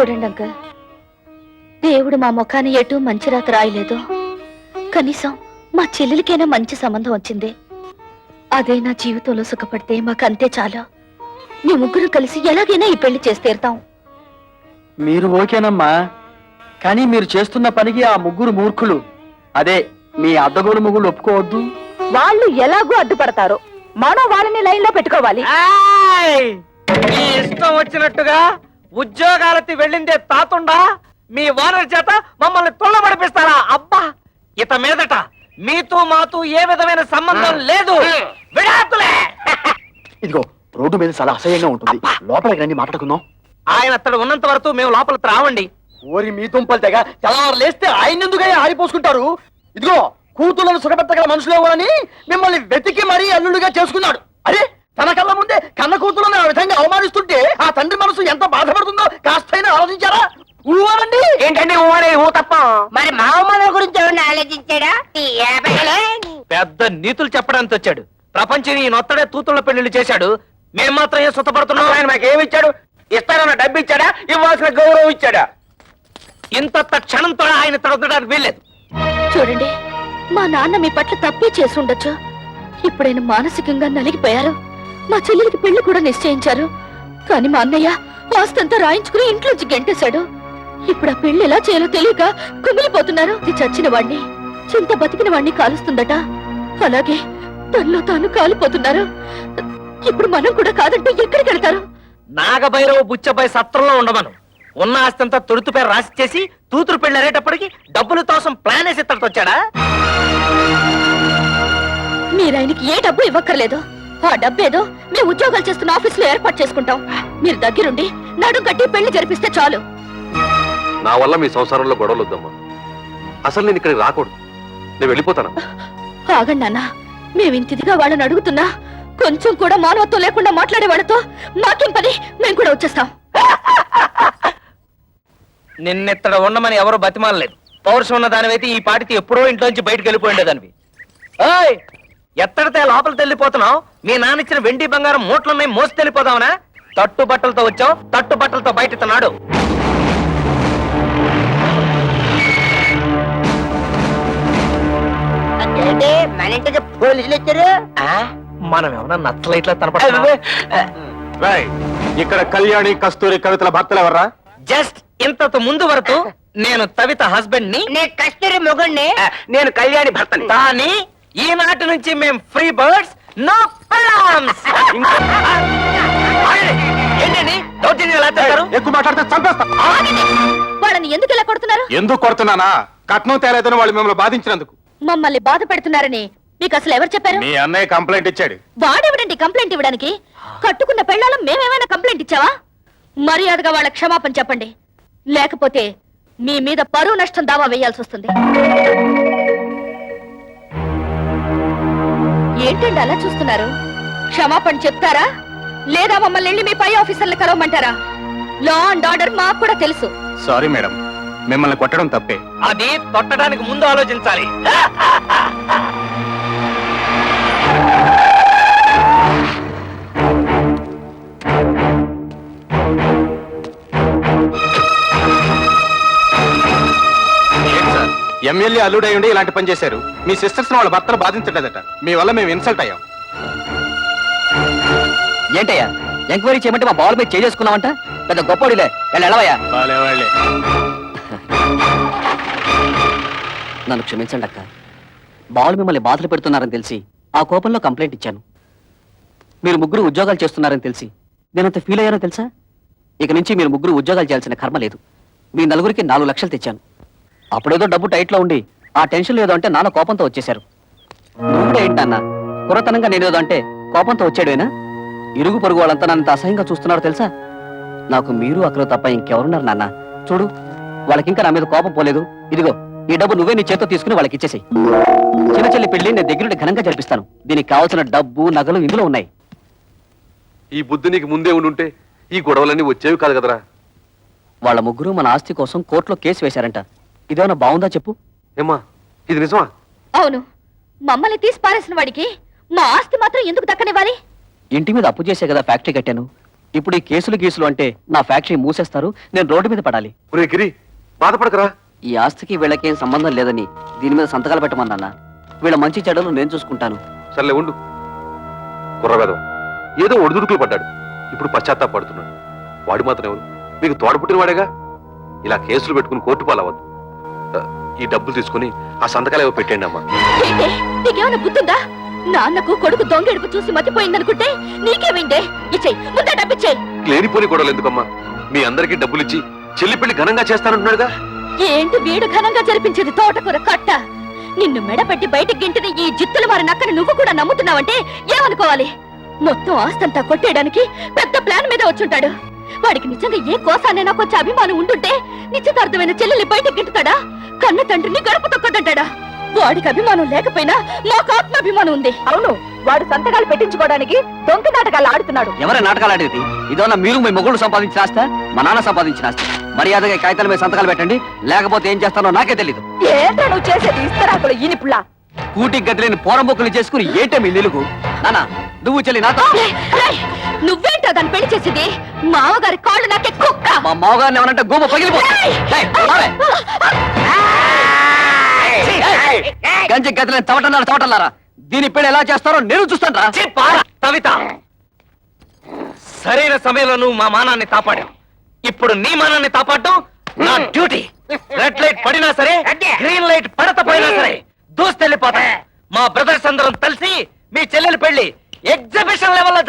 చూడండి అంకల్, దేవుడు మా ముఖాన్ని ఎటు మంచి రాత రాయలేదు. కనీసం మా చెల్లెలికైనా మంచి సంబంధం వచ్చింది. అదే నా జీవితంలో సుఖపడితే మాకంతే చాలు. మీ ముగ్గురు కలిసి ఎలాగైనా ఈ పెళ్లి చేసి తీరుతాం. మీరు ఓకేనమ్మా, కానీ మీరు చేస్తున్న పనికి ఆ ముగ్గురు మూర్ఖులు, అదే మీ అద్దగోలు ముగ్గురు ఒప్పుకోవద్దు. వాళ్ళు ఎలాగూ అడ్డుపడతారు, మనం వాళ్ళని లైన్ లో పెట్టుకోవాలి. మీ ఇష్టం వచ్చినట్టుగా ఉద్యోగాలకి వెళ్ళిందే తాతుండా మీ ఓనర్ చేత మమ్మల్ని తొల్లబడిపిస్తారా? అబ్బా, ఇత మీదట మీతో మాతో ఏ విధమైన సంబంధం లేదు. విడాకులే. ఇదిగో రోడ్డు మీద చాలా అసహ్యంగా ఉంటుంది, లోపలికి రండి మాట్లాడుకుందాం. ఆయన అతడు ఉన్నంత వరకు మేము లోపలికి రావండి. ఓరి మీ తుంపలు తెగ తెల్లవారు లేస్తే ఆయన ఎందుకు ఆరిపోసుకుంటారు? ఇదిగో కూతుళ్ళను సుఖపెట్టగల మనుషులు ఎవరని మిమ్మల్ని వెతికి మరీ అల్లుడుగా చేసుకున్నాడు. అరే, తన కళ్ళ ముందే కన్న కూతులను ఆ విధంగా అవమానిస్తుంటే ఆ తండ్రి మనసు ఎంత బాధపడుతుందో కాస్తైనా ఆలోచించారా? ఊరండి. ఏంటండి ఊరే ఊ తప్ప మరి మా అమ్మ గురించి ఎవరిని ఆలోచించాడా? పెద్ద నీతులు చెప్పడానికి వచ్చాడు. ప్రపంచం ఈ నొత్తడే తూతుళ్ళ పెళ్లిళ్ళు చేశాడు. మేము మాత్రం ఏం సుతపడుతున్నాం? ఆయన మాకేమి ఇచ్చాడు? ఇస్తానన్న డబ్బు ఇచ్చాడా? ఇవ్వాల్సిన గౌరవం ఇచ్చాడా? ఇంత క్షణంతో ఆయన తొడగడానికి వీల్లేదు. చూడండి, మా నాన్న మీ పట్ల తప్పే చేసి ఉండొచ్చు. ఇప్పుడైనా మానసికంగా నలిగిపోయారు. మా చెల్లెలికి పెళ్లి కూడా నిశ్చయించారు. కానీ మా అన్నయ్య ఆస్తంతా రాయించుకుని ఇంట్లోంచి గెంటేశాడు. ఇప్పుడు ఆ పెళ్లి ఎలా చేయాలో తెలియక కుమిలిపోతున్నారు. ఇది చచ్చిన వాణ్ణి, చింత బతికిన వాణ్ణి కాలుస్తుందట. అలాగే తనలో తాను కాలిపోతున్నారు. ఇప్పుడు మనం కూడా కాదంటే ఎక్కడికి వెళ్తారు? నాగభైరవ బుచ్చబాయి సత్రంలో ఉండమను. ఉన్న ఆస్తంతా తొడుతు పేరు రాసి చేసి తూతురు పెళ్లి అరేటప్పటికి డబ్బుల కోసం ప్లాన్ వేసి ఇత్తడికి వచ్చాడా? మీరాయనకి ఏ డబ్బు ఇవ్వక్కర్లేదు. ఆ డబ్బేదో మేము ఉద్యోగాలు చేస్తున్న ఆఫీస్ లో ఏర్పాటు చేసుకుంటాం. మీరు దగ్గరుండి నడుం కట్టి పెళ్లి జరిపిస్తే చాలు. నా వల్ల మీ సంసారంలో గొడవలు వద్దమ్మా. అసలు నేను ఇక్కడికి రాకూడదు. నేను వెళ్ళిపోతాను. ఆగండి నాన్న, మేమింతిదిగా వాళ్ళని అడుగుతున్నా కొంచెం కూడా మానవత్వం లేకుండా మాట్లాడే వాళ్ళతో మాకేం పని? మేము కూడా వచ్చేస్తాం. నిన్నెత్తడ ఉండమని ఎవరు బతిమాలలేదు. పౌరుషం ఉన్న దానివైతే ఈ పాటికి ఎప్పుడో ఇంట్లోంచి బయటకు వెళ్ళిపోయిండేదానివి. ఓయ్, ఎత్తడితే లోపలికి వెళ్ళిపోతున్నావు? మీ నాన్నిచ్చిన వెండి బంగారం మూట్లున్నాయి, మోసి వెళ్ళిపోదావునా? తట్టు బట్టలతో వచ్చావు, తట్టు బట్టలతో బయట ఇస్తున్నాడు. మన ఇంటికి పోలీసులు వచ్చారు. మనం ఏమన్నా నచ్చలైట్లా తనపడ. ఇక్కడ కళ్యాణి కస్తూరి కవితల భర్తలు ఎవర్రా? జస్ట్ ఇంతకు ముందు వరకు నేను తవిత హస్బెండ్ ని, నేను కస్తూరి మొగుణ్ణి. నేను కళ్యాణి భర్తని. కానీ ఈనాటి నుంచి మేము ఫ్రీ బర్డ్స్, నో ప్రాబ్లమ్స్. ఏంటండి దౌర్జన్యం ఎలా చేస్తారు? ఎక్కువ మాట్లాడితే చంపేస్తా. వాళ్ళని ఎందుకు ఇలా కొడుతున్నారు? ఎందుకు కొడుతున్నానా? కట్నం తేలేదని వాళ్ళు మిమ్మల్ని బాధించినందుకు. మమ్మల్ని బాధ పెడుతున్నారని మీకు అసలు ఎవరు చెప్పారు? మీ అన్నయ్య కంప్లైంట్ ఇచ్చాడు. వాడెవడండి కంప్లైంట్ ఇవ్వడానికి? కట్టుకున్న పెళ్ళాలం మేమేమైనా కంప్లైంట్ ఇచ్చావా? మర్యాదగా వాళ్ళ క్షమాపణ చెప్పండి, లేకపోతే మీ మీద పరువు నష్టం దావా వేయాల్సి వస్తుంది. ఏంటండి అలా చూస్తున్నారు? క్షమాపణ చెప్తారా లేదా మమ్మల్ని వెళ్ళి మీ పై ఆఫీసర్లు కలవమంటారా? లా అండ్ ఆర్డర్ మాకు కూడా తెలుసు. సారీ మేడం, మిమ్మల్ని కొట్టడం తప్పే. అది తొట్టడానికి ముందు ఆలోచించాలి. ఎమ్మెల్యే అల్లుడై ఉండి ఇలాంటి పని చేశారు. మీ సిస్టర్స్ వాళ్ళ భర్తలు బాధించలేదట. మీ వల్ల మేము ఇన్సల్ట్ అయ్యాం. ఏంటయ్యా ఎంక్వైరీ చేయమంటే మా బాల్ మీద చేసుకున్నామంట? పెద్ద గొప్పడిలే, వెళ్ళవయ్యా. నన్ను క్షమించండి అక్క. బాల్ మిమ్మల్ని బాధలు పెడుతున్నారని తెలిసి ఆ కోపంలో కంప్లైంట్ ఇచ్చాను. మీరు ముగ్గురు ఉద్యోగాలు చేస్తున్నారని తెలిసి నేనంత ఫీల్ అయ్యానో తెలుసా? ఇక నుంచి మీరు ముగ్గురు ఉద్యోగాలు చేయాల్సిన కర్మ లేదు. మీ నలుగురికి 4 లక్షలు తెచ్చాను. అప్పుడేదో డబ్బు టైట్లో ఉండి ఆ టెన్షన్ లేదో అంటే నాన్న కోపంతో వచ్చేశారు. నువ్వు కూడా ఏంటన్నా కుర్రతనంగా నేనేదో అంటే కోపంతో వచ్చాడేనా? ఇరుగు పొరుగు వాళ్ళంతా నన్నంత అసహ్యంగా చూస్తున్నారో తెలుసా? నాకు మీరు అక్కడ తప్ప ఇంకెవరున్నారు నాన్న? చూడు, వాళ్ళకింకా నా మీద కోపం పోలేదు. ఇదిగో ఈ డబ్బు నువ్వే నీ చేతితో తీసుకుని వాళ్ళకి ఇచ్చేసేయి. చిన్న చెల్లి పెళ్లి నేను దగ్గరుండి ఘనంగా జరిపిస్తాను. దీనికి కావాల్సిన డబ్బు నగలు ఇందులో ఉన్నాయి. ఈ బుద్ధి నీకు ముందే ఉండుంటే ఈ గొడవలన్నీ వచ్చేవి కాదు కదరా. వాళ్ళ ముగ్గురు మన ఆస్తి కోసం కోర్టులో కేసు వేశారంట. ఇదేమన్నా బాగుందా చెప్పు? ఏమ్మా, ఇది నిజమా? అవును, మమ్మల్ని తీసి పారేసిన వాడికి మా ఆస్తి మాత్రం ఎందుకు దక్కనివ్వాలి? ఇంటి మీద అప్పు చేసే కదా ఫ్యాక్టరీ కట్టాను. ఇప్పుడు ఈ కేసులు గీసులు అంటే నా ఫ్యాక్టరీ మూసేస్తారు, నేను రోడ్డు మీద పడాలి. ఒరే గిరి, బాధపడకరా. ఈ ఆస్తికి వీళ్ళకేం సంబంధం లేదని దీని మీద సంతకాలు పెట్టమన్నా. వీళ్ళ మంచి చెడులు నేను చూసుకుంటాను. సర్లే ఉండు. కుర్రవేదం ఏదో ఒడిదుడుకులు పడ్డాడు, ఇప్పుడు పశ్చాత్తాపడుతున్నాడు. వాడు మాత్రం ఎవరు? మీకు తోడపుట్టిన వాడేగా. ఇలా కేసులు పెట్టుకుని కోర్టు పాలవద్దు. ఈ డబ్బులు తీసుకుని ఆ సంతకాలు ఏవో పెట్టండి అమ్మా. ఏంటే నీకేమైనా బుద్ధుందా? నాన్నకు కొడుకు దొంగెడుపు చూసి మతిపోయిందనుకుంటే నీకేమైందే? ఇచ్చేయి, ముందే డబ్బిచ్చేయి. లేనిపోని గొడవలు ఎందుకమ్మా? మీ అందరికీ డబ్బులు ఇచ్చి చెల్లి పెళ్లి ఘనంగా చేస్తానంటున్నాడుగా. ఏంటి వీడు ఘనంగా జరిపించేది తోటకూర కట్ట? నిన్ను మెడపెట్టి బయటికి గింటిన ఈ జిత్తులు మారి నక్కని నువ్వు కూడా నమ్ముతున్నావంటే ఏమనుకోవాలి? మొత్తం ఆస్తంతా కొట్టేయడానికి పెద్ద ప్లాన్ మీద వచ్చుంటాడు. వాడికి నిజంగా ఏ కోసానైనా కొంచెం అభిమానం ఉంటుంటే నిశ్చితార్థమైన చెల్లెల్ని బయటికి గింటుతాడా? కన్న తండ్రిని గడప తొక్కదంటాడా? వాడికి అభిమానం లేకపోయినా మాకు ఆత్మాభిమానం ఉంది. అవును, వాడు సంతకాలు పెట్టించుకోవడానికి దొంగ నాటకాలు ఆడుతున్నాడు. ఎవరే నాటకాలు ఆడేది? ఇదోనా మీరు మీ మొగుడు సంపాదించిన ఆస్తి, మా నాన్న సంపాదించిన ఆస్తి. మర్యాదగా ఈ కాగితాల మీద సంతకాలు పెట్టండి, లేకపోతే ఏం చేస్తానో నాకే తెలీదు. ఏంటో నువ్వు చేసేది ఇస్తరాకులు ఈనిపులా. కూటికి గదిలేని పోరంబొక్కులు చేసుకుని ఏంటే మీ నిలుగు? నాన్న, నువ్వు చెల్లి నాతో. నువ్వేంటో దాన్ని పెళ్లి చేసేది? మామగారి కాళ్ళు నాకే కుక్క. మా మావగారిని ఏమనంటే గోమ పగిలిపోతుంది. గంజి గదిలేని తవటన్నారా దీని పెళ్లి ఎలా చేస్తారో నేను చూస్తాను రా. కవిత, సరైన సమయంలో నువ్వు మా మానాన్ని కాపాడావు. ఇప్పుడు నీ మానాన్ని కాపాడడం నా డ్యూటీ. రెడ్ లైట్ పడినా సరే, గ్రీన్ లైట్ పడకపోయినా సరే దూస్తెళ్ళిపోతా. మా బ్రదర్స్ అందరం కలిసి మీ చెల్లెలి పెళ్లి ఎగ్జిబిషన్ లెవెల్లో